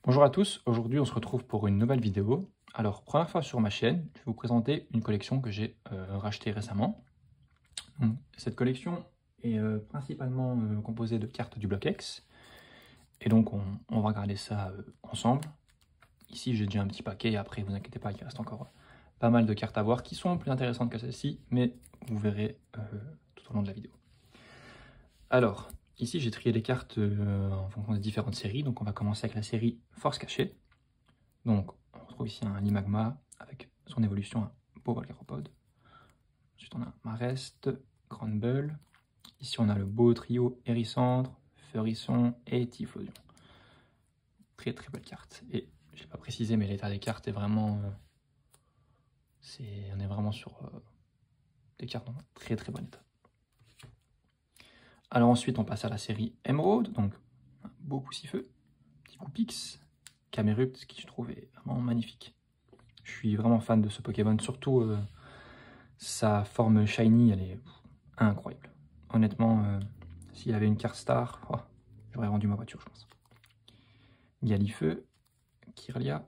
Bonjour à tous, aujourd'hui on se retrouve pour une nouvelle vidéo. Alors, première fois sur ma chaîne, je vais vous présenter une collection que j'ai rachetée récemment. Cette collection est principalement composée de cartes du bloc X. Et donc on va regarder ça ensemble. Ici j'ai déjà un petit paquet, après vous inquiétez pas, il reste encore pas mal de cartes à voir qui sont plus intéressantes que celle-ci, mais vous verrez tout au long de la vidéo. Alors, ici j'ai trié les cartes en fonction des différentes séries, donc on va commencer avec la série Force Cachée. Donc, on retrouve ici un Limagma avec son évolution, un beau Volcaropode. Ensuite, on a Marest, Grandbull. Ici, on a le beau trio Hérissandre, Feurisson et Typhlosion. Très très belle carte. Et je n'ai pas précisé, mais l'état des cartes est vraiment. On est vraiment sur des cartes en très très bon état. Alors ensuite, on passe à la série Emerald. Donc, un beau Poussifeu, petit Coupix, Camerupt, qui je trouve est vraiment magnifique. Je suis vraiment fan de ce Pokémon, surtout sa forme shiny, elle est incroyable. Honnêtement, s'il y avait une carte star, oh, j'aurais vendu ma voiture, je pense. Galifeu, Kirlia,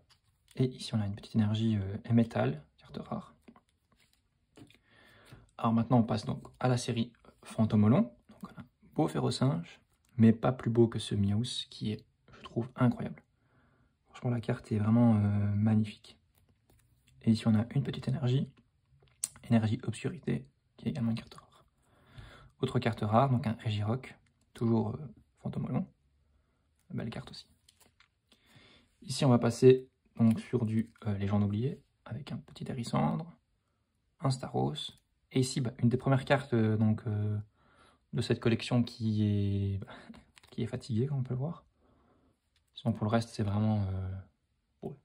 et ici on a une petite énergie Metal, carte rare. Alors maintenant on passe donc à la série Fantomolon. Donc on a un beau Ferrosinge, mais pas plus beau que ce Miaus qui est, je trouve, incroyable. Franchement la carte est vraiment magnifique. Et ici on a une petite énergie Obscurité, qui est également une carte rare. Autre carte rare, donc un Regirock, toujours Fantomolon, belle carte aussi. Ici on va passer donc sur du Légende oubliée, avec un petit Hérissandre, un Staros, et ici une des premières cartes de cette collection qui est fatiguée, comme on peut le voir. Sinon pour le reste c'est vraiment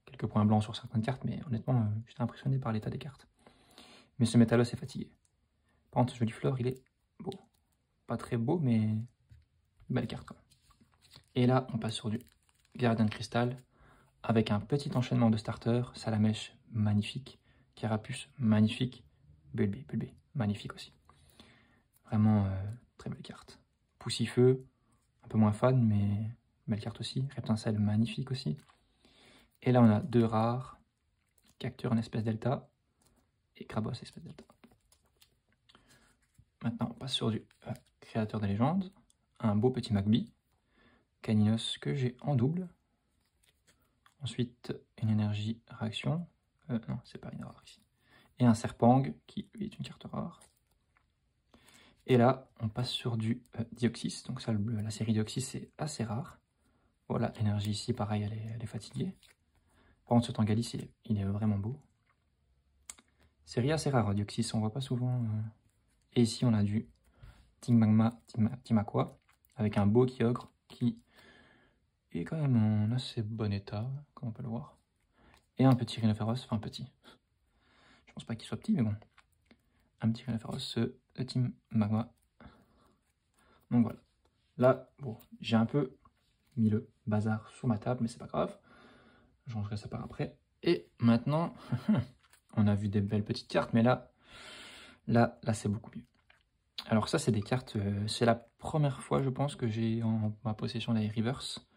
quelques points blancs sur certaines cartes, mais honnêtement j'étais impressionné par l'état des cartes. Mais ce Métalos est fatigué. Par contre, Jolifleur, il est beau. Pas très beau, mais belle carte quand même. Et là, on passe sur du Gardien de Cristal, avec un petit enchaînement de starters. Salamèche, magnifique. Carapuce, magnifique. Bulbé, magnifique aussi. Vraiment, très belle carte. Poussifeu, un peu moins fan, mais belle carte aussi. Reptincelle, magnifique aussi. Et là, on a deux rares. Cacture en espèce delta. Et Crabos espèce delta. Maintenant, on passe sur du Créateur des légendes. Un beau petit Magby. Caninos que j'ai en double. Ensuite, une énergie réaction. Non, c'est pas une rare ici. Et un Serpang, qui lui est une carte rare. Et là, on passe sur du Dioxys. Donc ça, la série Dioxys, c'est assez rare. Voilà, l'énergie ici, pareil, elle est fatiguée. Par contre, ce Tangalis, il est vraiment beau. Série assez rare, Dioxys, on voit pas souvent. Et ici, on a du Tingmagma, Timakwa, avec un beau Kyogre qui est quand même en assez bon état, comme on peut le voir. Et un petit Rhinophéros, enfin petit. Je pense pas qu'il soit petit, mais bon. Un petit Rhinophéros de Team Magma. Donc voilà. Là, bon, j'ai un peu mis le bazar sur ma table, mais c'est pas grave. Je rangerai ça par après. Et maintenant, on a vu des belles petites cartes, mais là c'est beaucoup mieux. Alors ça, c'est des cartes, c'est la première fois, je pense, que j'ai en ma possession les Reverse.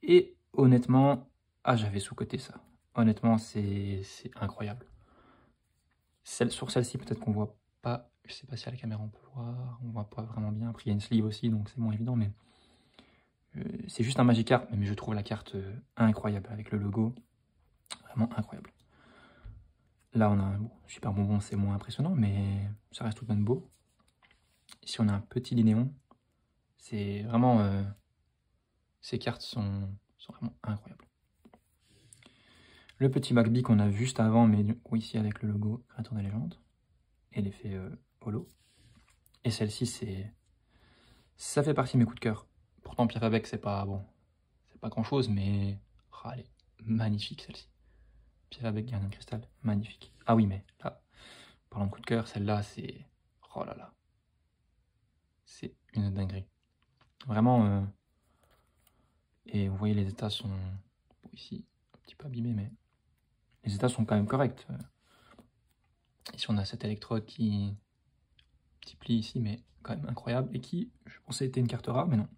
Et honnêtement, j'avais sous-coté ça. Honnêtement, c'est incroyable. Sur celle-ci, peut-être qu'on voit pas, je sais pas si à la caméra on peut voir, on voit pas vraiment bien. Après, il y a une sleeve aussi, donc c'est moins évident, mais c'est juste un Magikarp, mais je trouve la carte incroyable avec le logo. Vraiment incroyable. Là, on a un super bonbon, c'est moins impressionnant, mais ça reste tout de même beau. Ici, on a un petit Linéon. C'est vraiment... ces cartes sont vraiment incroyables. Le petit Magby qu'on a vu juste avant, mais du coup, ici avec le logo Créateur des légendes. Et l'effet holo. Et celle-ci, ça fait partie de mes coups de cœur. Pourtant, Pierre avec, c'est pas bon. C'est pas grand-chose, mais... Oh, elle est magnifique, celle-ci. Pierre avec Gardien de Cristal, magnifique. Ah oui, mais là, parlant de coup de cœur, celle-là, c'est... Oh là là. C'est une dinguerie. Vraiment... Et vous voyez, les états sont... Bon, ici, un petit peu abîmés, mais... Les états sont quand même corrects. Ici, on a cette électrode qui... Petit pli ici, mais quand même incroyable. Et qui, je pensais, était une carte rare, mais non.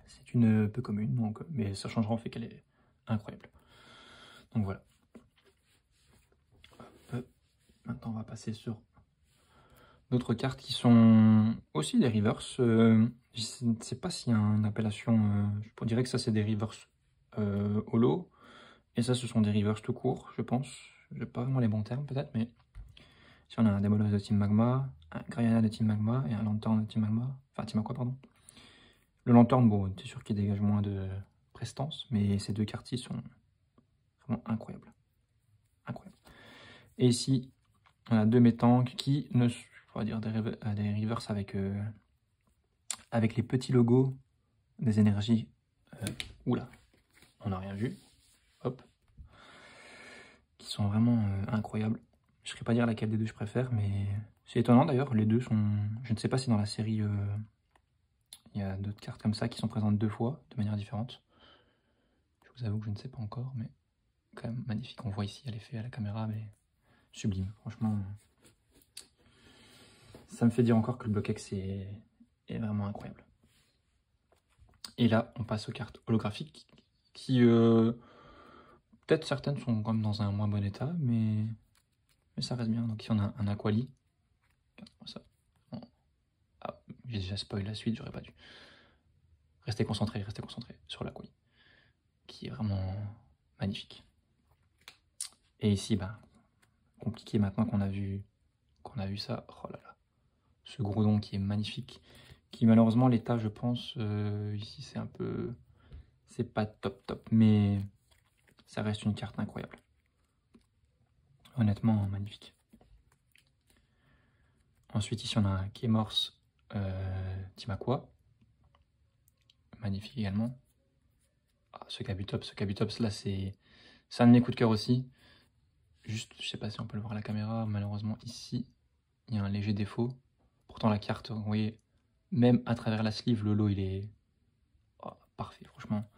C'est c'est une peu commune, donc, mais ça changera en fait qu'elle est incroyable. Donc voilà. Maintenant, on va passer sur d'autres cartes qui sont aussi des reverse. Je ne sais pas s'il y a une appellation. Je dirais que ça, c'est des reverse holo. Et ça, ce sont des reverse tout court, je pense. Je n'ai pas vraiment les bons termes, peut-être, mais si on a un Demolos de Team Magma, un Grayana de Team Magma et un Lantern de Team Magma. Enfin, Team Aqua, pardon. Le Lantern, bon, c'est sûr qu'il dégage moins de prestance, mais ces deux cartes-ci sont vraiment incroyables. Incroyables. Et ici, on a deux métanques qui ne sont, on va dire, des reverse avec les petits logos des énergies. Oula, on n'a rien vu. Hop. Qui sont vraiment incroyables. Je ne saurais pas dire laquelle des deux je préfère, mais c'est étonnant d'ailleurs. Les deux sont. Je ne sais pas si dans la série il y a d'autres cartes comme ça qui sont présentes deux fois de manière différente. Je vous avoue que je ne sais pas encore, mais quand même magnifique. On voit ici à l'effet à la caméra, mais sublime. Franchement, ça me fait dire encore que le Block-X est vraiment incroyable. Et là, on passe aux cartes holographiques qui, peut-être certaines sont quand même dans un moins bon état, mais ça reste bien. Donc ici, on a un Aquali. Ça. Ah, j'ai déjà spoil la suite, j'aurais pas dû. Restez concentrés sur l'Aquali, qui est vraiment magnifique. Et ici, bah, compliqué maintenant qu'on a vu ça. Oh là là, ce Groudon qui est magnifique, qui malheureusement l'état, je pense, ici c'est un peu, c'est pas top, mais ça reste une carte incroyable. Honnêtement, magnifique. Ensuite ici on a un Kémors Team Aqua, magnifique également. Ah, ce Kabutops là c'est un de mes coups de cœur aussi. Juste, je sais pas si on peut le voir à la caméra, malheureusement ici, il y a un léger défaut. Pourtant la carte, vous voyez, même à travers la sleeve, le lot il est parfait, franchement.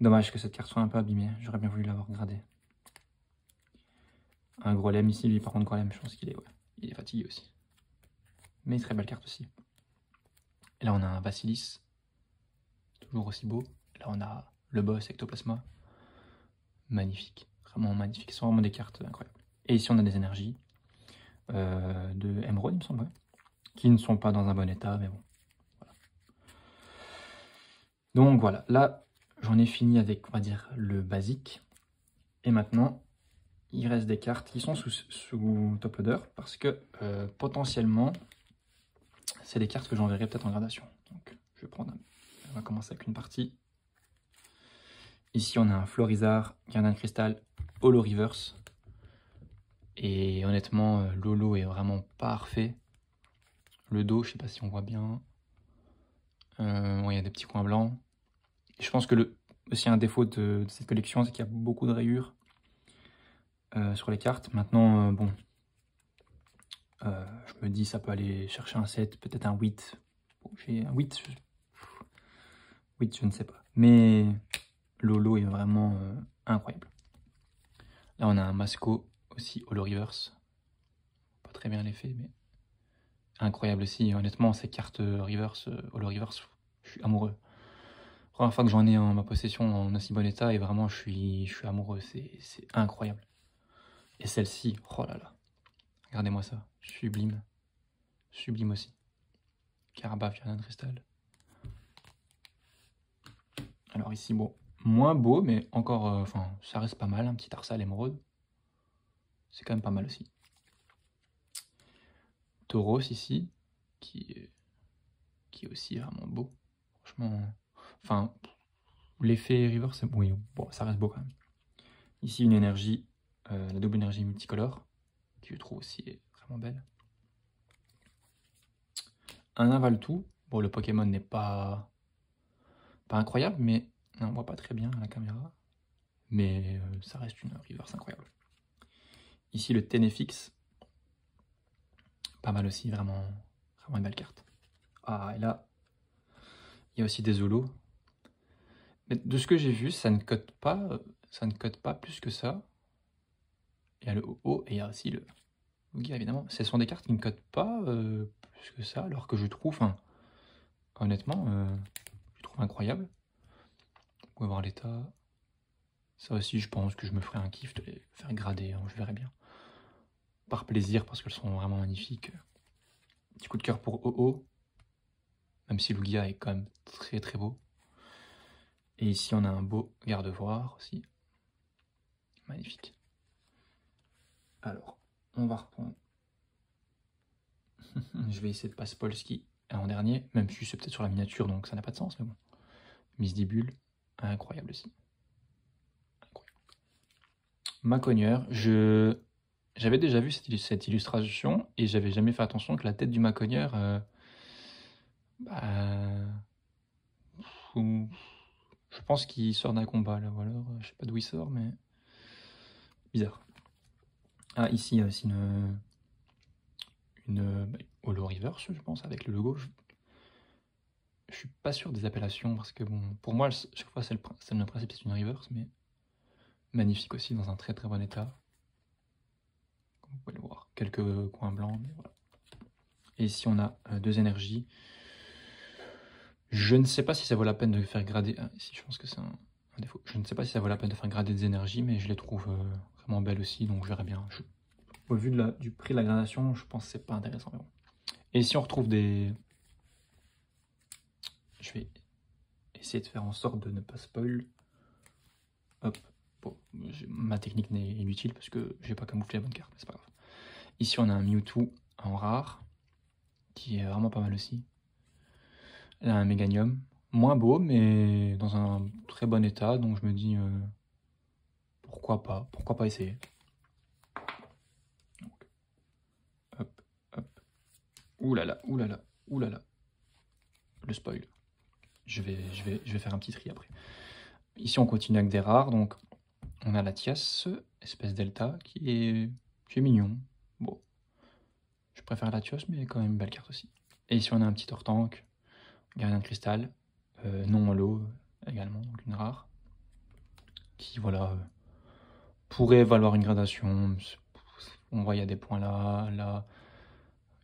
Dommage que cette carte soit un peu abîmée, j'aurais bien voulu l'avoir gradée. Un Grolem ici, lui par contre Grolem, je pense qu'il est, il est fatigué aussi. Mais très belle carte aussi. Et là on a un Basilis, toujours aussi beau. Là on a le boss Ectoplasma, magnifique, vraiment magnifique. Ce sont vraiment des cartes incroyables. Et ici on a des énergies de Emerald, il me semble, qui ne sont pas dans un bon état, mais bon. Voilà. Donc voilà, là j'en ai fini avec, on va dire, le basique. Et maintenant, il reste des cartes qui sont sous top loader parce que potentiellement, c'est des cartes que j'enverrai peut-être en gradation. Donc je vais prendre on va commencer avec une partie. Ici, on a un Florizard, Gardien de Cristal, Holo Reverse. Et honnêtement, l'Holo est vraiment parfait. Le dos, je sais pas si on voit bien. Il y a des petits coins blancs. Et je pense que aussi un défaut de cette collection, c'est qu'il y a beaucoup de rayures sur les cartes. Maintenant, bon, je me dis ça peut aller chercher un 7, peut-être un 8. Bon, j'ai un 8, 8, je ne sais pas. Mais l'Holo est vraiment incroyable. Là, on a un Masco aussi, Holo Reverse. Pas très bien l'effet, mais incroyable aussi. Honnêtement, ces cartes Reverse, Holo Reverse, je suis amoureux. Première fois que j'en ai en ma possession en aussi bon état, et vraiment, je suis amoureux. C'est incroyable. Et celle-ci, oh là là. Regardez-moi ça. Sublime. Sublime aussi. Carabath, Gardien de Cristal. Alors ici, bon, moins beau, mais encore, enfin, ça reste pas mal. Un petit Arsal émeraude. C'est quand même pas mal aussi. Tauros ici, qui est aussi vraiment beau. Franchement, enfin, l'effet River, c'est oui, bon, ça reste beau quand même. Ici, une énergie, la double énergie multicolore, qui je trouve aussi est vraiment belle. Un Avaltou. Bon, le Pokémon n'est pas incroyable, mais on voit pas très bien à la caméra. Mais ça reste une reverse incroyable. Ici, le Ténéfix. Pas mal aussi, vraiment une belle carte. Ah, et là, il y a aussi des Zolos. Mais de ce que j'ai vu, ça ne cote pas plus que ça. Il y a le OO et il y a aussi le Lugia, évidemment. Ce sont des cartes qui ne cotent pas plus que ça, alors que je trouve, honnêtement, je trouve incroyable. vous pouvez voir l'état. Ça aussi, je pense que je me ferai un kiff de les faire grader, hein, je verrai bien. Par plaisir, parce qu'elles sont vraiment magnifiques. Petit coup de cœur pour OO, même si Lugia est quand même très très beau. Et ici, on a un beau garde-voir aussi. Magnifique. Alors, on va reprendre. Je vais essayer de pas spoil ce qui est en dernier, même si c'est peut-être sur la miniature, donc ça n'a pas de sens, mais bon. Misdibule, incroyable aussi. Incroyable. Macogneur, j'avais déjà vu cette illustration et j'avais jamais fait attention que la tête du Macogneur, je pense qu'il sort d'un combat là, ou alors je sais pas d'où il sort, mais bizarre. Ah, ici, c'est une Holo Reverse, je pense, avec le logo. Je suis pas sûr des appellations parce que bon, pour moi, chaque fois, c'est le même principe, c'est une reverse, mais magnifique aussi, dans un très très bon état. Comme vous pouvez le voir, quelques coins blancs, mais voilà. Et ici, on a deux énergies. Je ne sais pas si ça vaut la peine de faire grader. Ah, ici, je pense que c'est un défaut. Je ne sais pas si ça vaut la peine de faire grader des énergies, mais je les trouve vraiment belles aussi, donc je verrai bien. Au vu du prix de la gradation, je pense que c'est pas intéressant. Mais bon. Et ici, on retrouve des. Je vais essayer de faire en sorte de ne pas spoil. Hop. Bon, ma technique n'est inutile parce que j'ai pas camouflé la bonne carte, mais c'est pas grave. Ici, on a un Mewtwo en rare, qui est vraiment pas mal aussi. Là, un Méganium, moins beau, mais dans un très bon état, donc je me dis, pourquoi pas essayer. Donc, hop, hop. Oulala, oulala, oulala. Le spoil. Je vais faire un petit tri après. Ici, on continue avec des rares, donc on a la Tias, espèce delta, qui est mignon. Bon, je préfère la Tios, mais quand même une belle carte aussi. Et ici, on a un petit Tortank, gardien de cristal, non holo également, donc une rare, qui, voilà, pourrait valoir une gradation. On voit, il y a des points là, là.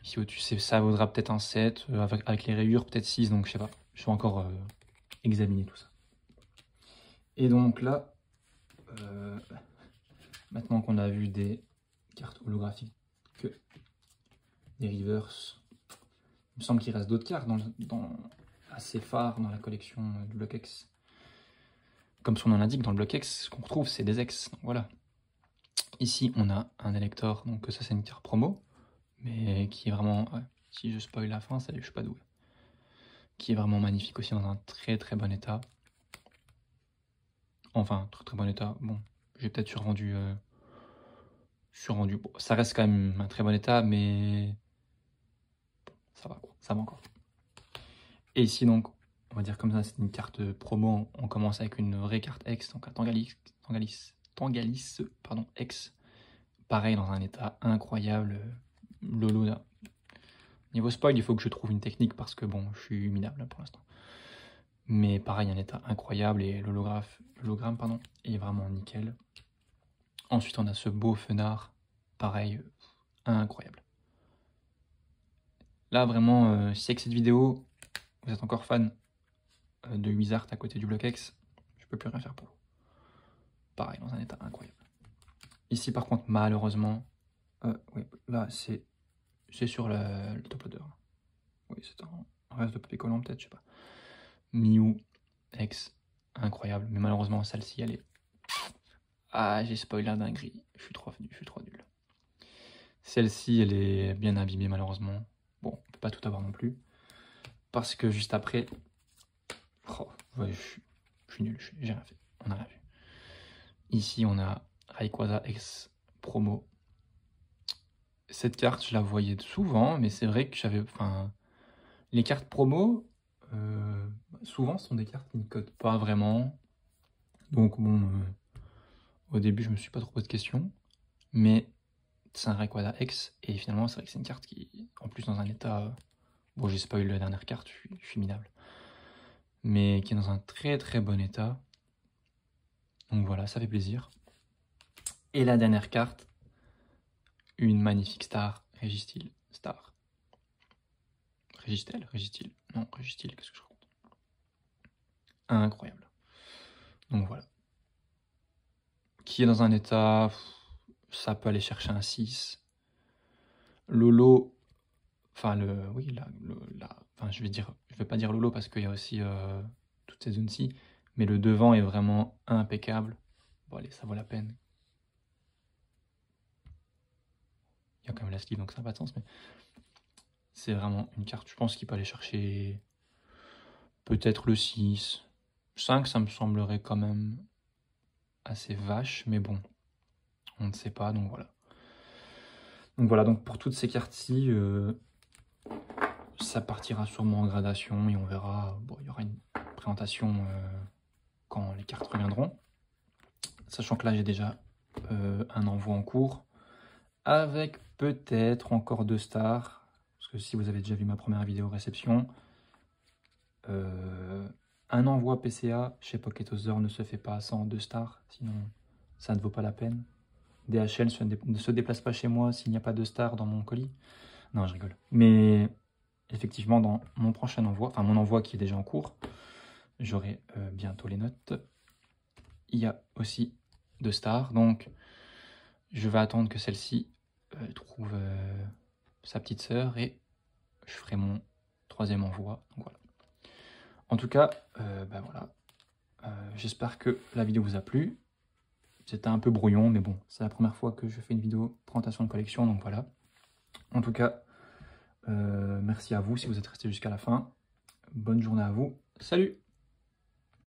Ici au-dessus, ça vaudra peut-être un 7, avec les rayures, peut-être 6, donc je sais pas. Je vais encore examiner tout ça. Et donc là, maintenant qu'on a vu des cartes holographiques, des reverse, il me semble qu'il reste d'autres cartes assez phares dans la collection du Block X. Comme son nom l'indique, dans le Block X, ce qu'on retrouve, c'est des X. Donc voilà. Ici, on a un Elector, donc ça c'est une carte promo, mais qui est vraiment, ouais, si je spoil la fin, je suis pas doué. Qui est vraiment magnifique aussi, dans un très très bon état. Enfin, très très bon état. Bon, j'ai peut-être survendu. Bon, ça reste quand même un très bon état, mais ça va quoi, ça va encore. Et ici donc, on va dire comme ça, c'est une carte promo. On commence avec une vraie carte X, donc un Tangalis, pardon, X. Pareil, dans un état incroyable. Lolo là. Niveau spoil, il faut que je trouve une technique parce que bon, je suis minable pour l'instant. Mais pareil, un état incroyable et l'hologramme pardon, est vraiment nickel. Ensuite, on a ce beau Fenard, pareil, incroyable. Là, vraiment, si avec cette vidéo, vous êtes encore fan de Wizard à côté du Block X, je peux plus rien faire pour vous. Pareil, dans un état incroyable. Ici, par contre, malheureusement, oui, là, c'est sur le top loader. Oui, c'est un reste de papier collant, peut-être, je sais pas. Mew X, incroyable. Mais malheureusement, celle-ci, elle est... Ah, j'ai spoilé la dinguerie. Je suis trop nul. Celle-ci, elle est bien abîmée, malheureusement. Bon, on peut pas tout avoir non plus. Parce que juste après... Oh, ouais, je suis nul, j'ai rien fait. On a rien vu. Ici, on a Rayquaza X promo. Cette carte, je la voyais souvent, mais c'est vrai que j'avais... Enfin, les cartes promo, souvent, sont des cartes qui ne codent pas vraiment. Donc, bon, au début, je me suis pas trop posé de questions. Mais c'est un Rayquaza X, et finalement, c'est vrai que c'est une carte qui, en plus, dans un état... Bon, j'ai spoilé la dernière carte, je suis minable. Mais qui est dans un très très bon état. Donc voilà, ça fait plaisir. Et la dernière carte, une magnifique star, Registeel, star. Registeel, non, Registeel, qu'est-ce que je raconte? Incroyable. Donc voilà. Qui est dans un état, ça peut aller chercher un 6. Lolo, enfin oui, enfin je vais pas dire Lolo parce qu'il y a aussi toutes ces zones-ci, mais le devant est vraiment impeccable. Bon allez, ça vaut la peine. Il y a quand même la sleeve, donc ça n'a pas de sens, mais c'est vraiment une carte, je pense qu'il peut aller chercher peut-être le 6. 5, ça me semblerait quand même assez vache, mais bon, on ne sait pas, donc voilà. Donc voilà, donc pour toutes ces cartes-ci, ça partira sûrement en gradation et on verra. Bon, il y aura une présentation quand les cartes reviendront. Sachant que là, j'ai déjà un envoi en cours avec peut-être encore 2 stars. Parce que si vous avez déjà vu ma première vidéo réception, un envoi PCA chez Pocketother ne se fait pas sans 2 stars, sinon ça ne vaut pas la peine. DHL ne se déplace pas chez moi s'il n'y a pas de stars dans mon colis. Non, je rigole. Mais effectivement, dans mon prochain envoi, enfin mon envoi qui est déjà en cours, j'aurai bientôt les notes. Il y a aussi 2 stars, donc je vais attendre que celle-ci trouve sa petite sœur et je ferai mon 3e envoi. Donc voilà. En tout cas, bah voilà. J'espère que la vidéo vous a plu. C'était un peu brouillon, mais bon, c'est la première fois que je fais une vidéo présentation de collection, donc voilà. En tout cas, merci à vous si vous êtes resté jusqu'à la fin. Bonne journée à vous. Salut!